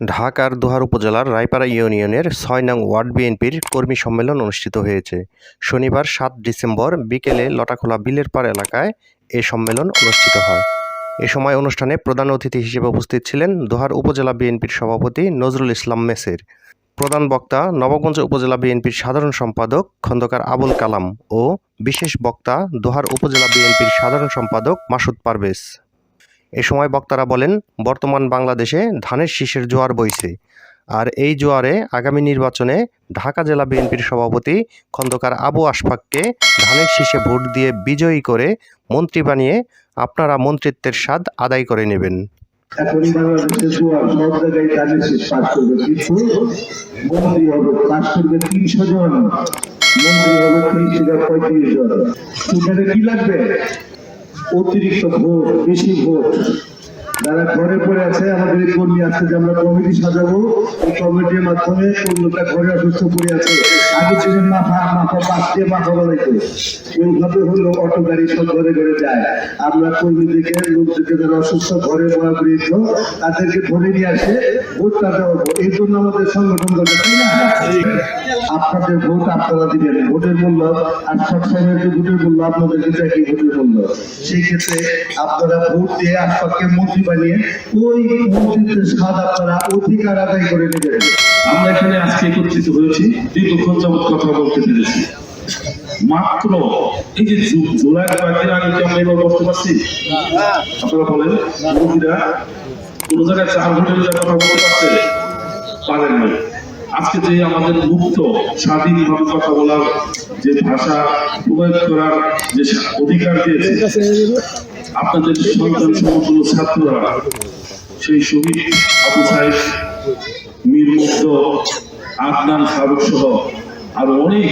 ঢাকার দোহার উপজেলার রায়পাড়া ইউনিয়নের ৬ নং ওয়ার্ড বিএনপির কর্মী সম্মেলন অনুষ্ঠিত হয়েছে। শনিবার ৭ ডিসেম্বর বিকেলে লটাখোলা বিলের পাড় এলাকায় এ সম্মেলন অনুষ্ঠিত হয়। এ সময় অনুষ্ঠানে প্রধান অতিথি হিসেবে উপস্থিত ছিলেন দোহার উপজেলা বিএনপির সভাপতি নজরুল ইসলাম মেসের। প্রধান বক্তা নবাবগঞ্জ উপজেলা বিএনপির সাধারণ সম্পাদক খন্দকার আবুল কালাম ও বিশেষ বক্তা দোহার উপজেলা বিএনপির সাধারণ সম্পাদক মাসুদ পারভেজ। এ সময় বক্তারা বলেন, বর্তমান বাংলাদেশে ধানের শীষের জোয়ার বইছে, আর এই জোয়ারে আগামী নির্বাচনে ঢাকা জেলা বিএনপির সভাপতি খন্দকার আবু আশফাককে ধানের শীষে ভোট দিয়ে বিজয়ী করে মন্ত্রী বানিয়ে আপনারা মন্ত্রিত্বের স্বাদ আদায় করে নেবেন। এখন বাংলাদেশের জোয়ার সব জায়গায় ধানের শীষ পাস করবে, কিন্তু মন্ত্রী হবে পাস করবে ৩০০ জন, মন্ত্রী হবে ৩০ থেকে ৩৫ জন। সেখানে কি লাগবে? অতিরিক্ত ভোট, বেশি ভোট। যারা ঘরে পড়ে আছে, আমাদের কর্মী আছে যে আমরা কমিটি সাজাবো, এই কমিটির মাধ্যমে কোনটা ঘরে অসুস্থ পড়ে আছে, আগে দিনের মাথা পাশ দিয়ে মাথা বলাইতো, ওইভাবে হলো অটো গাড়ি সব ঘরে ঘরে যায়। আমরা কর্মীদেরকে, লোকদেরকে যারা অসুস্থ ঘরে পড়া পড়িয়েছিল তাদেরকে ধরে নিয়ে আসে ভোটটা দেওয়া। এই জন্য আমাদের সংগঠন করে, তাই না? আপনাদের ভোট আপনারা দিবেন, ভোটের মূল্য আর সবসময় ভোটের মূল্য আপনাদের কাছে একই ভোটের মূল্য। সেই ক্ষেত্রে আপনারা ভোট দিয়ে আশপাশকে মন্ত্রী বানিয়ে ওই মন্ত্রীদের স্বাদ আপনারা অধিকার আদায় করে নেবেন। আমরা এখানে আজকে একত্রিত হয়েছি, দীর্ঘক্ষণ যাবৎ কথা বলতে পেরেছি। মাত্র এই যে জুলাই বাকির আগে কি আমরা এবার বসতে পারছি? আপনারা বলেন, মন্ত্রীরা কোন জায়গায় ৪ ভোটের কথা বলতে পারছে? পারেন না। আজকে যে আমাদের মুক্ত স্বাধীনভাবে কথা বলার যে ভাষা প্রয়োগ করার যে অধিকার দিয়েছে আপনাদের সন্তান সমতুল্য ছাত্ররা, সেই শহীদ আবু সাইদ, মীর মুগ্ধ, আদনান ফারুক সহ আরো অনেক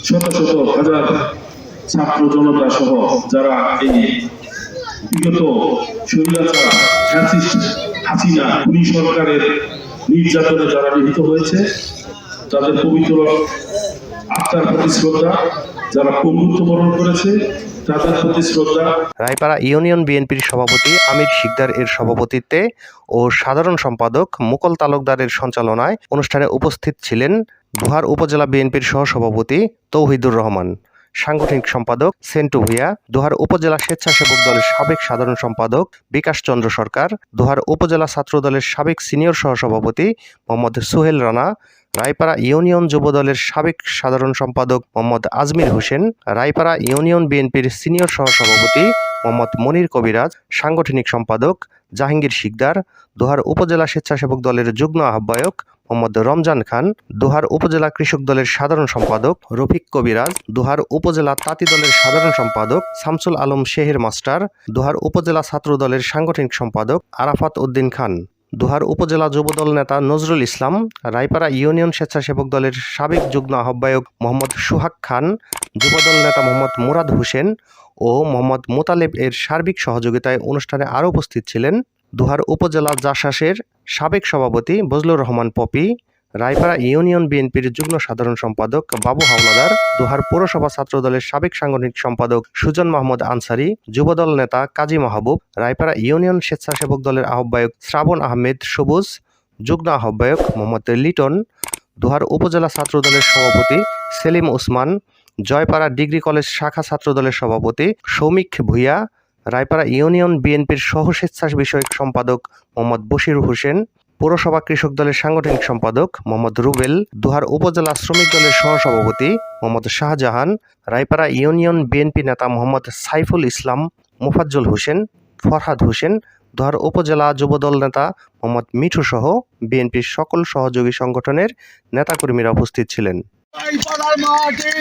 শত শত হাজার ছাত্র জনতা সহ যারা এই বিগত স্বৈরাচার হাসিনা খুনি সরকারের নির্যাতনে যারা নিহত হয়েছে, তাদের পবিত্র আত্মার প্রতি শ্রদ্ধা, যারা পঙ্গুত্ব বরণ করেছে তাদের প্রতি শ্রদ্ধা। রায়পাড়া ইউনিয়ন বিএনপির সভাপতি আমির শিকদার এর সভাপতিত্বে ও সাধারণ সম্পাদক মুকুল তালুকদারের সঞ্চালনায় অনুষ্ঠানে উপস্থিত ছিলেন দোহার উপজেলা বিএনপির সহসভাপতি তৌহিদুর রহমান, সাংগঠনিক সম্পাদক সেন্টু ভূঁইয়া, দোহার উপজেলা স্বেচ্ছাসেবক দলের সাবেক সাধারণ সম্পাদক বিকাশ চন্দ্র সরকার, দোহার উপজেলা ছাত্র দলের সাবেক সিনিয়র সহসভাপতি মোহাম্মদ সোহেল রানা, রায়পাড়া ইউনিয়ন যুব দলের সাবেক সাধারণ সম্পাদক মোহাম্মদ আজমির হোসেন, রায়পাড়া ইউনিয়ন বিএনপির সিনিয়র সহসভাপতি মোহাম্মদ মনির কবিরাজ, সাংগঠনিক সম্পাদক জাহাঙ্গীর শিকদার, দোহার উপজেলা স্বেচ্ছাসেবক দলের যুগ্ম আহ্বায়ক মোহাম্মদ রমজান খান, দোহার উপজেলা কৃষক দলের সাধারণ সম্পাদক রফিক কবিরাজ, দোহার উপজেলা তাঁতি দলের সাধারণ সম্পাদক শামসুল আলম শেহের মাস্টার, দোহার উপজেলা ছাত্র দলের সাংগঠনিক সম্পাদক আরাফাত উদ্দিন খান, দোহার উপজেলা যুবদল নেতা নজরুল ইসলাম, রায়পাড়া ইউনিয়ন স্বেচ্ছাসেবক দলের সাবেক যুগ্ম আহ্বায়ক মোহাম্মদ সুহাগ খান, যুবদল নেতা মোহাম্মদ মুরাদ হোসেন ও মোহাম্মদ মোতালেব এর সার্বিক সহযোগিতায় অনুষ্ঠানে আরও উপস্থিত ছিলেন দোহার উপজেলা জাসাসের সাবেক সভাপতি বজলুর রহমান পপি, রায়পাড়া ইউনিয়ন বিএনপির যুগ্ম সাধারণ সম্পাদক বাবু হাওলাদার, দোহার পৌরসভা ছাত্র দলের সাবেক সাংগঠনিক সম্পাদক সুজন মাহমুদ আনসারি, যুবদল নেতা কাজী মাহবুব, রায়পাড়া ইউনিয়ন স্বেচ্ছাসেবক দলের আহ্বায়ক শ্রাবণ আহমেদ সবুজ, যুগ্ম আহ্বায়ক মোহাম্মদ লিটন, দোহার উপজেলা ছাত্র দলের সভাপতি সেলিম ওসমান, জয়পাড়া ডিগ্রি কলেজ শাখা ছাত্র দলের সভাপতি সৌমিক ভূঁইয়া, রায়পাড়া ইউনিয়ন বিএনপির সহ স্বেচ্ছা বিষয়ক সম্পাদক মোহাম্মদ বশির হোসেন, পৌরসভা কৃষক দলের সাংগঠনিক সম্পাদক মোহাম্মদ রুবেল, দোহার উপজেলা শ্রমিক দলের সহসভাপতি মোহাম্মদ শাহজাহান, রায়পাড়া ইউনিয়ন বিএনপি নেতা মোহাম্মদ সাইফুল ইসলাম, মোফাজ্জল হোসেন, ফরহাদ হোসেন, দোহার উপজেলা যুবদল নেতা মোহাম্মদ মিঠু সহ বিএনপির সকল সহযোগী সংগঠনের নেতাকর্মীরা উপস্থিত ছিলেন। রায়পাড়ার মাটি,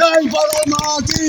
রায়পাড়ার মাটি,